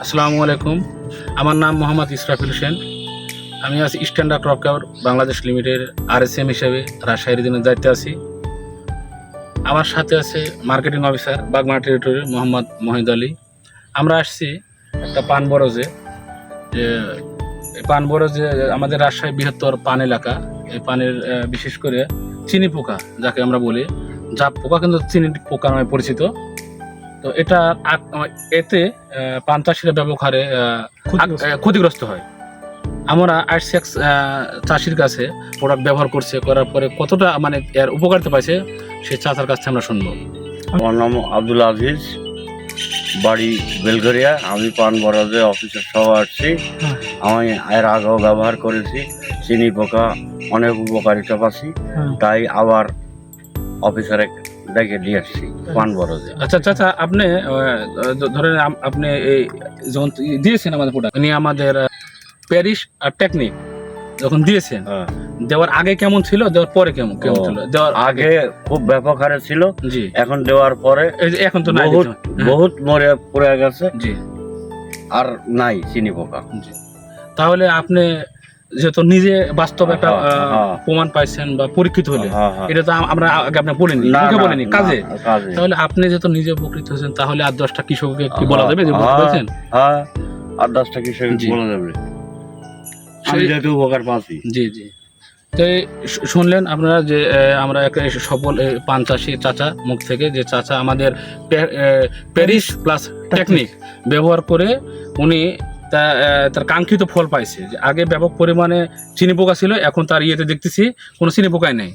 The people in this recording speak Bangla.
আসসালামু আলাইকুম। আমার নাম মোহাম্মদ ইসরাফিল হোসেন। আমি আছি standard crop cover Bangladesh limited RSM হিসেবে রাজশাহীর দিনের দায়িত্বে আছি। আমার সাথে আছে marketing officer Bagmara territory Mohammad Mohid Ali. আমরা আসছি একটা পান বরজে, যে এই পান বরজে আমাদের রাজশাহী বৃহত্তর পান এলাকা। এই পানের বিশেষ করে চিনি পোকা যাকে আমরা বলি, জাপ পোকা কিন্তু চিনি পোকা নামে পরিচিত। তো এটা এতে পান চাষিরা ব্যাপক হারে ক্ষতিগ্রস্ত হয়। আমরা আইসেক্স চাষির কাছে প্রোডাক্ট ব্যবহার করছে, করার পরে কতটা মানে এর উপকারিতা পাইছে সেই চাচার কাছ থেকে আমরা শুনবো। আমার নাম আব্দুল আজিজ, বাড়ি বেলঘরিয়া। আমি পান বরাজে অফিসের সহ আসছি। আমি এর আগেও ব্যবহার করেছি, চিনি পোকা অনেক উপকারিতা পাচ্ছি, তাই আবার অফিসারে ডেকে দিয়ে আসছি পান বরাজে। আচ্ছা চাচা, আপনি ধরেন আপনি এই যখন দিয়েছেন আমাদের প্রোডাক্ট নিয়ে আমাদের প্যারিস আর টেকনিক যখন দিয়েছেন, দেওয়ার আগে কেমন ছিল, দেওয়ার পরে কেমন ছিল? দেওয়ার আগে খুব ব্যাপক হারে ছিল, জি। এখন দেওয়ার পরে এখন তো নাই, বহুত মরে পড়ে গেছে, জি। আর নাই চিনি পোকা। জি। তাহলে আপনি যেহেতু নিজে বাস্তব একটা প্রমাণ পাইছেন বা পরীক্ষিত হলে, এটা তো আমরা আগে আপনার বলিনি, বলিনি কাজে। তাহলে আপনি যেহেতু নিজে উপকৃত হয়েছেন, তাহলে আর 10টা কৃষককে কি বলা যাবে যে বলেছেন? হ্যাঁ, আর 10টা কৃষক বলা যাবে আমি যেহেতু উপকার পাচ্ছি। জি জি। তো শুনলেন আপনারা যে আমরা একটা সফল পান চাষি চাচা মুখ থেকে, যে চাচা আমাদের প্যারিস প্লাস টেকনিক ব্যবহার করে উনি তার কাঙ্ক্ষিত ফল পাইছে। যে আগে ব্যাপক পরিমাণে চিনি পোকা ছিল, এখন তার ইয়েতে দেখতেছি কোনো চিনি পোকাই নেই।